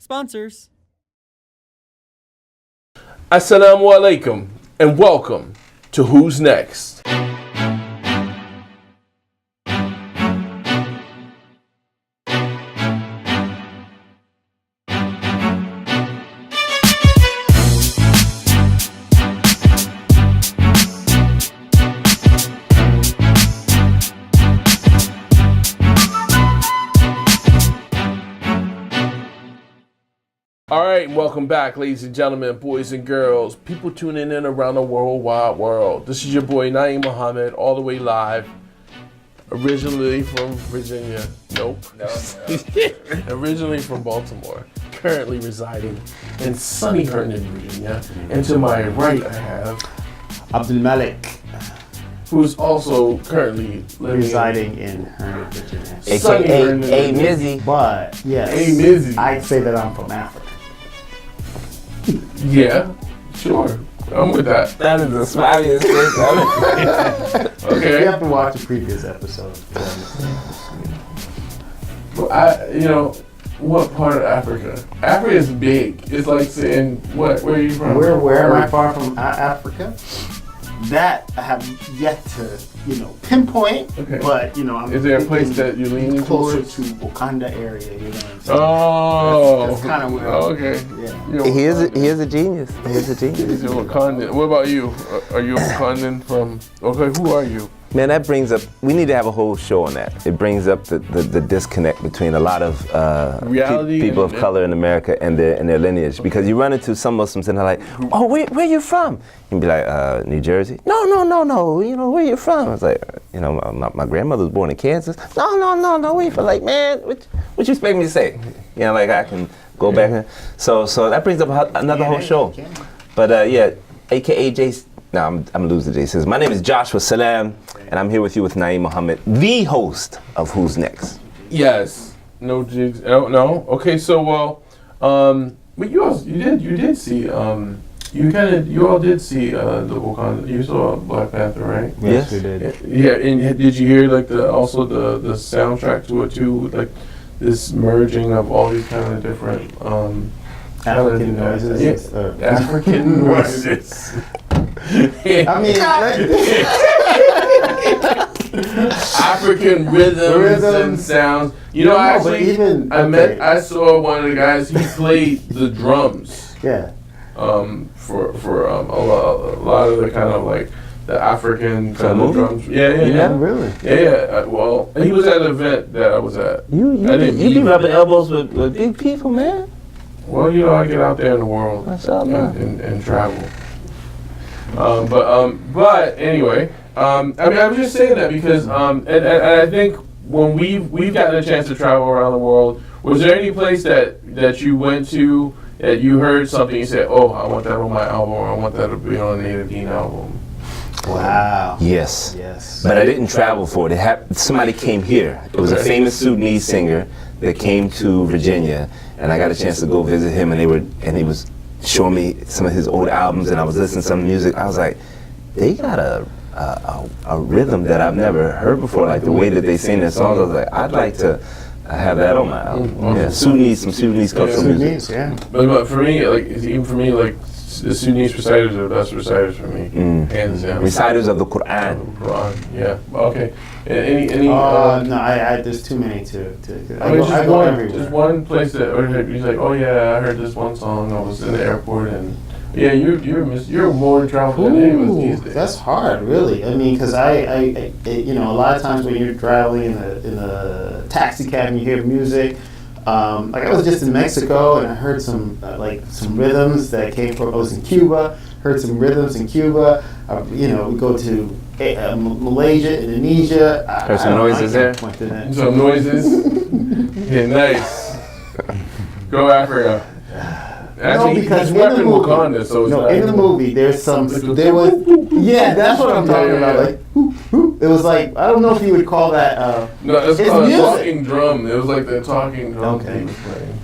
Sponsors. Assalamu alaikum and welcome to Who's Next. All right, welcome back, ladies and gentlemen, boys and girls, people tuning in around the wide world. This is your boy Naeem Muhammad, all the way live, originally from Virginia. Nope. No. Originally from Baltimore, currently residing in sunny Herndon, Virginia. And to my right, I have Abdul Malik, who's also currently residing in Herndon, Virginia. AKA Mizzy. But yes, A Mizzy. I'd say that I'm from Africa. Yeah, sure. I'm with that. That is the smileyest face ever. Okay. You have to watch the previous episode. Well, what part of Africa? Africa is big. It's like saying, where are you from? Where am I far from Africa? That I have yet to, pinpoint. Okay. But I'm. Is there a place that you're leaning closer towards? to Wakanda area? You know what I'm saying? Oh, that's kind of where. Okay. Yeah. He is a genius. He is a genius. He's a Wakandan. What about you? Are you a Wakandan from? Okay, who are you? Man, that brings up, we need to have a whole show on that. It brings up the disconnect between a lot of people of color in America and their lineage. Because you run into some Muslims and they're like, oh, where you from? You'd be like, New Jersey? No, where you from? I was like, my grandmother was born in Kansas. No, where you from? Like, man, what you expect me to say? Like I can go back. So that brings up another whole show. But AKA Jace. No, I'm losing Jay. Says, my name is Joshua Salam, and I'm here with you with Naeem Muhammad, the host of Who's Next. Yes. No jigs. No. Okay. So but you did see you all did see the Wakanda. You saw Black Panther, right? Yes, we did. Yeah. And did you hear like the soundtrack to it too? Like this merging of all these kind of different African noises. African noises. I mean, African rhythms and sounds. I saw one of the guys. He played the drums. Yeah. For a lot of the kind of like the African kind of drums. Yeah. Really? Yeah. Well, he was at an event that I was at. You be rubbing elbows with big people, man. Well, I get out there in the world and travel. But anyway, I was just saying that because and I think when we've gotten a chance to travel around the world, was there any place that you went to that you heard something you said, oh, I want that on my album, or I want that to be on a Native Dean album? Wow. Yes. But I didn't travel for it. Somebody came here. It was a famous Sudanese singer that came to Virginia, and I got a chance to go visit him, and he was showing me some of his old albums, and I was listening to some music. I was like, they got a rhythm that I've never heard before, like the way that they sing their songs. I was like, I'd like to have that on my album. Yeah, some Sudanese cultural music. Yeah. But for me, the Sudanese reciters are the best reciters for me, hands down. Reciters of the Quran. Yeah. Okay. Any? No, there's too many to. I go everywhere. Just one place that he's like, oh yeah, I heard this one song. I was in the airport and yeah, you're more traveled than any of us these days. That's hard, really. I mean, because I a lot of times when you're traveling in a taxi cab and you hear music. Like I was just in Mexico and I heard some rhythms that came from. I was in Cuba, heard some rhythms in Cuba. We go to Malaysia, Indonesia. There's some noises there. Some noises. Yeah, nice. Go Africa. Actually, because in the movie, Wakanda, so in the movie, that's what I'm talking about. Like, it was like, I don't know if you would call that. No, it's called a talking drum. It was like the talking drum okay. he was playing.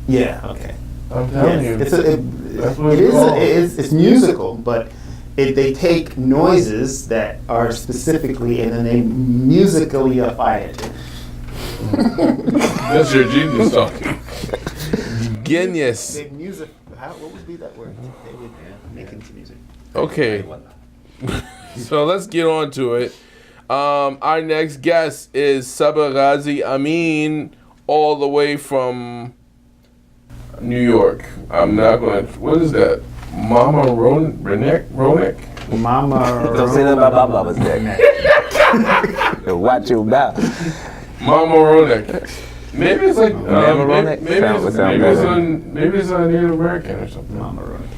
Yeah. Okay. I'm telling you, it's musical, but they take noises that are specifically and then they musicalify it. That's your genius talking. Genius. They music. What would be that word? They would make into music. Okay. So let's get on to it. Our next guest is Saba Ghazi Ameen, all the way from New York. I'm not going to. What is that? Mamaroneck? Mama. Don't say that about Baba's neck. Watch your mouth. Mamaroneck. Maybe it's like Mamaroneck? Maybe it's on Native American or something. Mamaroneck.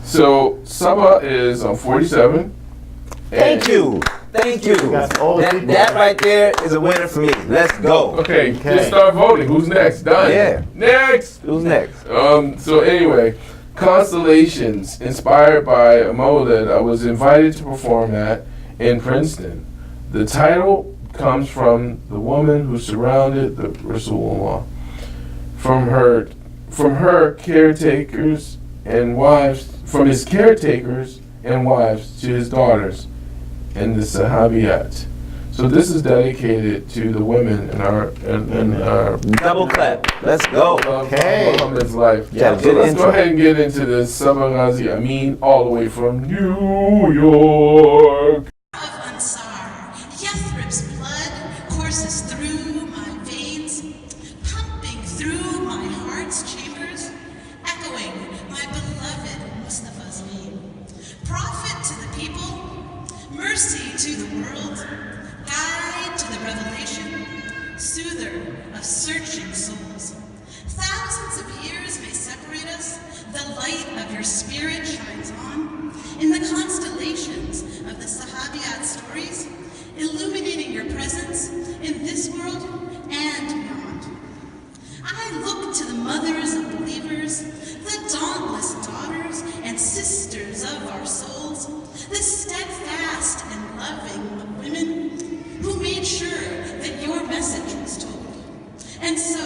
So Saba is 47. Thank you. That right there is a winner for me. Let's go. Okay, just start voting. Who's next? Done. Yeah. Next. Who's next? So anyway, Constellations, inspired by a mawlid I was invited to perform at in Princeton. The title comes from the woman who surrounded the Rasul. From her caretakers and wives, from his caretakers and wives to his daughters, and the sahibiyat. So this is dedicated to the women in our double clap. Let's go. Okay. Muhammad's life. Yeah, So let's go ahead and get into this. Saba Ghazi Ameen, all the way from New York. Of Ansar, Yathrib's blood courses through my veins, pumping through my heart's chambers, echoing my beloved Mustafa's name. Prophet to the people, mercy to the world, guide to the revelation, soother of searching souls. Thousands of years may separate us, the light of your spirit shines on. In the constellations of the sahibiyat stories, illuminating your presence in this world and beyond. I look to the mothers of believers, the dauntless daughters and sisters of our souls, the steadfast and loving women who made sure that your message was told. And so,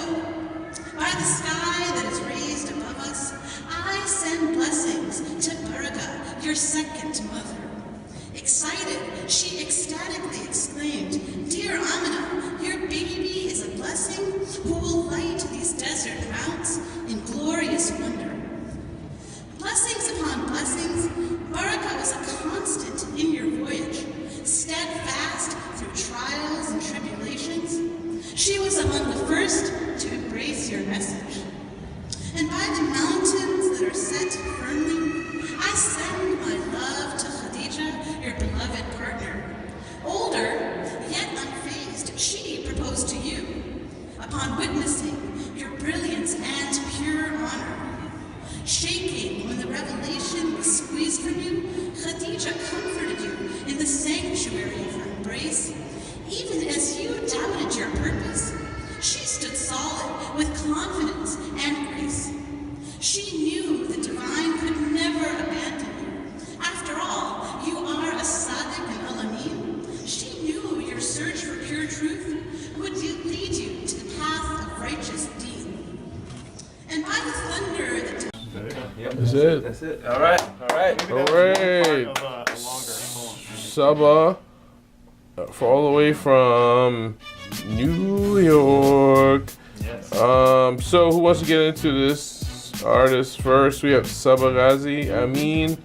by the sky that is raised above us, I send blessings to Baraka, your second mother. Excited, she ecstatically exclaimed, "Dear Amina, your baby is a blessing who will light these desert routes in glorious wonder." Blessings upon blessings, Baraka was a constant in your voyage, steadfast through trials and tribulations. She was among the first to embrace your message. And by the mountains that are set firmly, I send my love to Khadija, your beloved partner. Older, yet unfazed, she proposed to you upon witnessing your brilliance and pure honor. Shaking when the revelation was squeezed from you, Khadija comforted you in the sanctuary of her embrace. Even as you doubted your purpose, she stood solid with confidence and grace. She knew the divine could never abandon you. After all, you are a Sadiq and Al-Amin. She knew your search for pure truth would lead you to the path of righteous deed. And by the thunder that... That's it. That's it. All right. Saba, for all the way from New York. Yes. So who wants to get into this artist first? We have Saba Ghazi Ameen,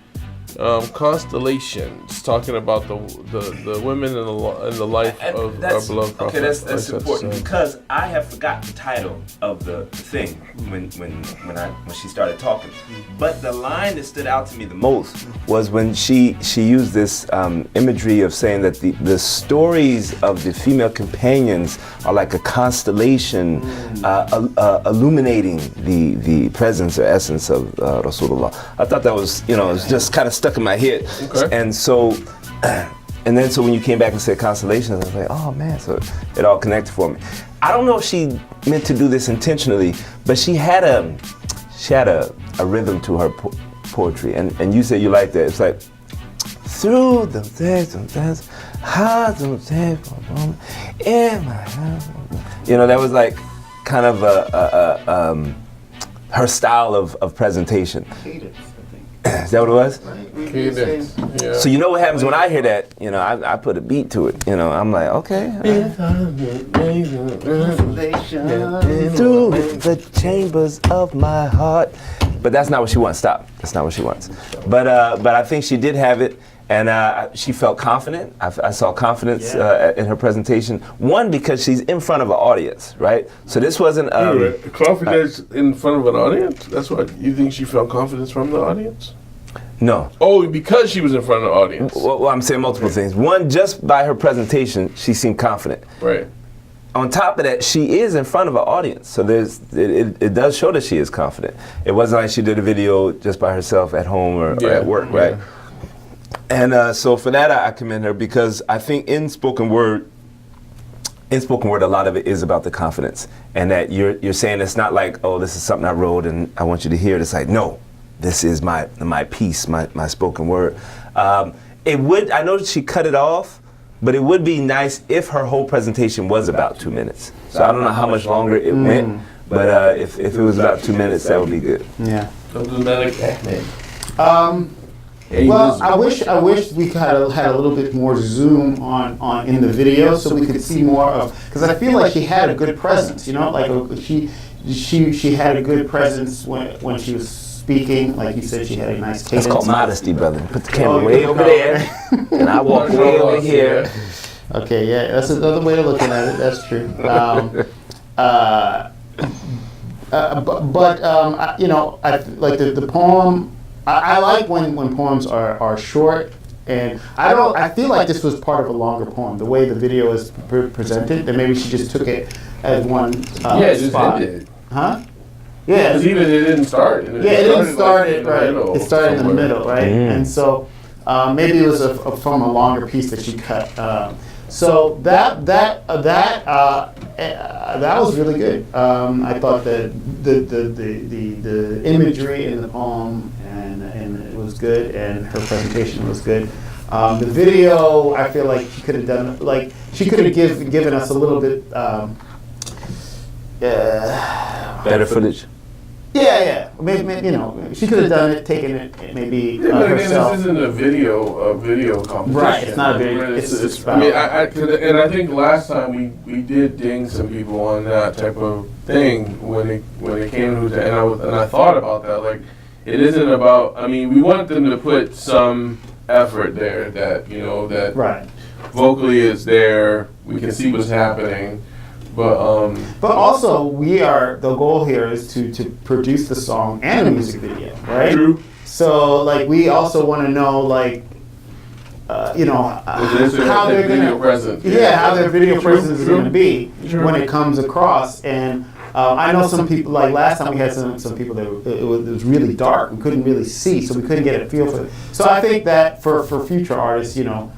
Constellations, talking about the women in the life of our beloved Prophet. Okay, that's important because I have forgot the title of the thing when she started talking. But the line that stood out to me the most was when she used this imagery of saying that the stories of the female companions are like a constellation illuminating the presence or essence of Rasulullah. I thought that was, it was just kind of stuck in my head. Okay. And so when you came back and said constellations, I was like, oh man, so it all connected for me. I don't know if she meant to do this intentionally, but she had a rhythm to her poetry, and you said you liked that. It's like through the days, that was like kind of her style of presentation. Cadence, I think. Is that what it was? Yeah. So you know what happens when I hear that? You know, I put a beat to it. You know, I'm like, okay. Through the chambers of my heart. But that's not what she wants. Stop. That's not what she wants. But I think she did have it, and she felt confident. I saw confidence in her presentation. One, because she's in front of an audience, right? So this wasn't confidence in front of an audience. That's what you think she felt confidence from the audience. No. Oh, because she was in front of the audience. Well, I'm saying multiple things. One, just by her presentation, she seemed confident. Right. On top of that, she is in front of an audience, so it does show that she is confident. It wasn't like she did a video just by herself at home or at work, right? And so for that, I commend her, because I think in spoken word, a lot of it is about the confidence, and that you're saying it's not like, oh, this is something I wrote and I want you to hear it. It's like, no, this is my piece, my spoken word. It would, I know that she cut it off, but it would be nice if her whole presentation was about 2 minutes. So I don't know how much longer it went, but if it was about 2 minutes, that would be good. Yeah. Well, I wish we had a little bit more zoom on in the video, so we could see more of, because I feel like she had a good presence, you know, like she had a good presence when she was speaking. Like you said, she had a nice cadence. That's called modesty, brother. Put the camera way over there, and I walk way over here. Okay, yeah, that's another way of looking at it. That's true. You know, I like the poem. I like when poems are short, and I feel like this was part of a longer poem. The way the video is presented, that maybe she just took it as one spot. just ended. Huh? Yeah. Because even it didn't start. It didn't start right. It started in the middle, right? And so maybe it was from a longer piece that she cut. So that was really good. I thought that the imagery in the poem and it was good, and her presentation was good. The video, I feel like she could have done, like she could have given us a little bit better footage. Yeah. Maybe, you know, she could have done it, taken it maybe herself. This isn't a video competition. Right, it's not a video. It's about, I mean, I think last time we did ding some people on that type of thing when it came to, and I thought about that. Like, it isn't about. I mean, we want them to put some effort there. That, you know, that vocally is there. We can see what's happening. But also the goal here is to produce the song and a music video, right? True. So like we also want to know, like you know, how they're gonna how their video presence is gonna be when it comes across. And I know some people, like last time we had some people that it was really dark, we couldn't really see, so we couldn't get a feel for it. So I think that for future artists, you know.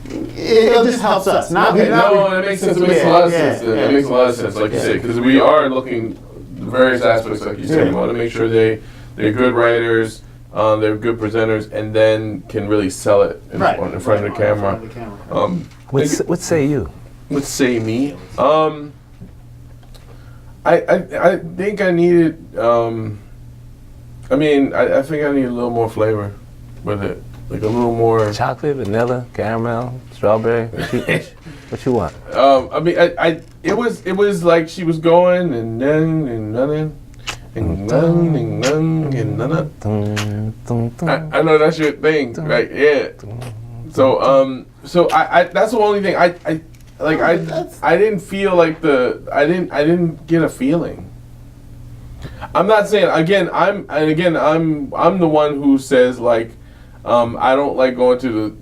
It just helps us. It makes sense. It makes a lot of sense. It makes a lot of sense, like you said, because we are looking various aspects, like you said. You want to make sure they're good writers, they're good presenters, and then can really sell it in front of the camera. What say you? What say me? I think I needed. I mean, I think I need a little more flavor with it. Like a little more chocolate, vanilla, caramel, strawberry. What you want? I mean, it was like she was going and then and nothing and none and none and none. I know that's your thing, right? Yeah. So I that's the only thing I didn't feel like I didn't get a feeling. I'm not saying I'm the one who says like. I don't like going to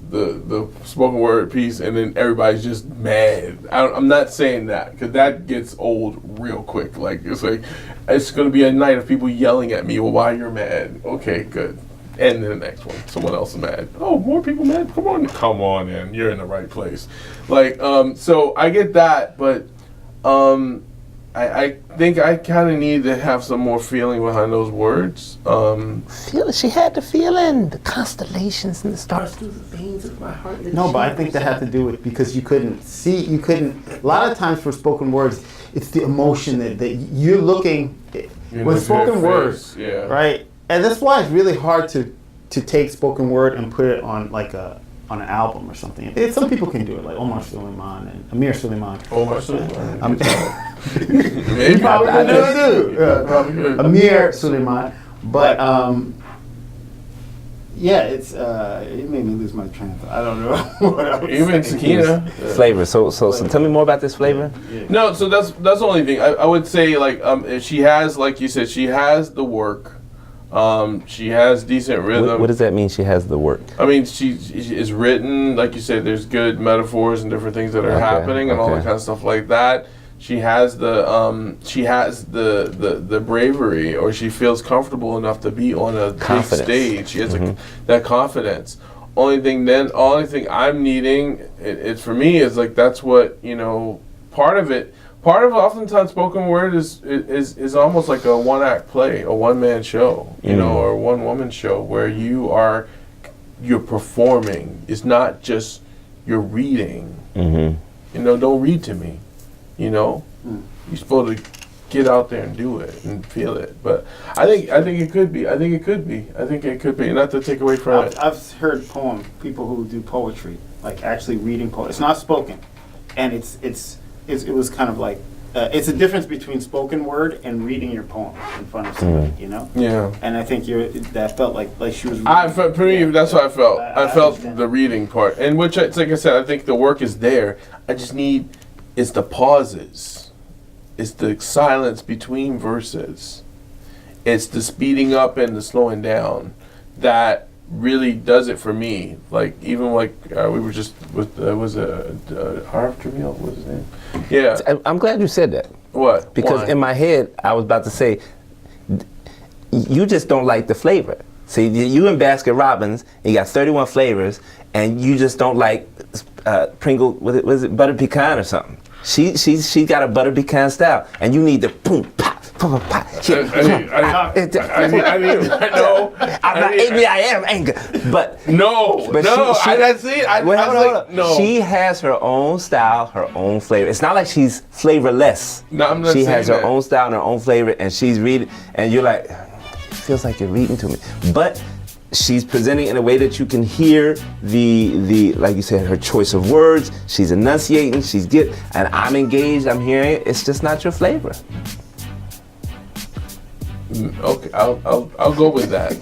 the spoken word piece and then everybody's just mad. I'm not saying that, because that gets old real quick. Like it's going to be a night of people yelling at me. Well, why you're mad? Okay, good. And then the next one, someone else is mad. Oh, more people mad? Come on, in. You're in the right place. Like so I get that, but I think I kind of need to have some more feeling behind those words. She had the feeling, the constellations and the stars through the veins of my heart. No, but I think that had to do with because you couldn't. A lot of times for spoken words, it's the emotion that you're looking. With spoken words, right? and that's why it's really hard to take spoken word and put it on like on an album or something. Some people can do it, like Omar Suleiman and Amir Suleiman. Omar Suleiman. Maybe probably can do it too. Yeah, Amir Suleiman. But yeah, it made me lose my train of thought. I don't know what I was Even saying. Sakina. Flavor. So tell me more about this flavor. Yeah. No, so that's the only thing. I would say, like, if she has, like you said, she has the work. She has decent rhythm. What does that mean? She has the work. I mean, she is written, like you said. There's good metaphors and different things that are happening, and all that kind of stuff like that. She has the bravery, or she feels comfortable enough to be on a big stage. She has that confidence. Only thing I'm needing, it's for me, is like, that's what, part of it. Part of oftentimes spoken word is almost like a one-act play, a one-man show, or a one-woman show, where you're performing. It's not just you're reading. Don't read to me. You're supposed to get out there and do it and feel it. But I think it could be. Not to take away from it. I've heard people who do poetry, like actually reading poetry. It's not spoken, and it was kind of like it's a difference between spoken word and reading your poem in front of somebody, Yeah. And I think that felt like she was reading. For me, that's what I felt. I felt the reading part, and which, like I said, I think the work is there. I just need, it's the pauses, it's the silence between verses, it's the speeding up and the slowing down that really does it for me. Like, even like we were just with was Harv Jamil, what was his name? Yeah. I'm glad you said that. What? Because in my head, I was about to say, you just don't like the flavor. See, you in Baskin Robbins, you got 31 flavors, and you just don't like Pringle. Was it butter pecan or something? She got a butter pecan style, and you need the boom pop. I know. Maybe I am angry, but no. She has her own style, her own flavor. It's not like she's flavorless. No, I'm not she saying has her that. own style and her own flavor, and she's reading, and you're like, it feels like you're reading to me, but she's presenting in a way that you can hear the like you said, her choice of words. She's enunciating. And I'm engaged. I'm hearing it. It's just not your flavor. Okay, I'll go with that.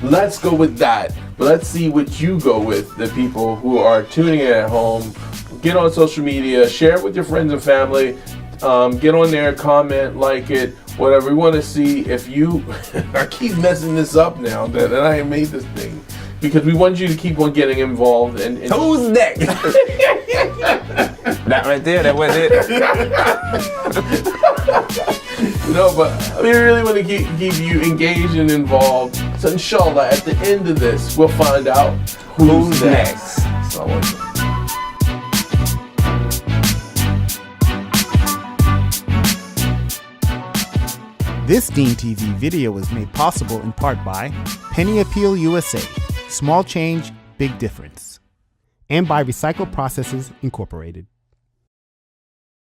Let's go with that. But let's see what you go with, the people who are tuning in at home. Get on social media, share it with your friends and family. Get on there, comment, like it, whatever. We want to see if you... I keep messing this up now that I made this thing. Because we want you to keep on getting involved. Who's next? That right there, that was it. No, but we really want to keep you engaged and involved. So inshallah, at the end of this, we'll find out who's next. This DeenTV video was made possible in part by Penny Appeal USA, Small Change, Big Difference, and by Recycle Processes Incorporated.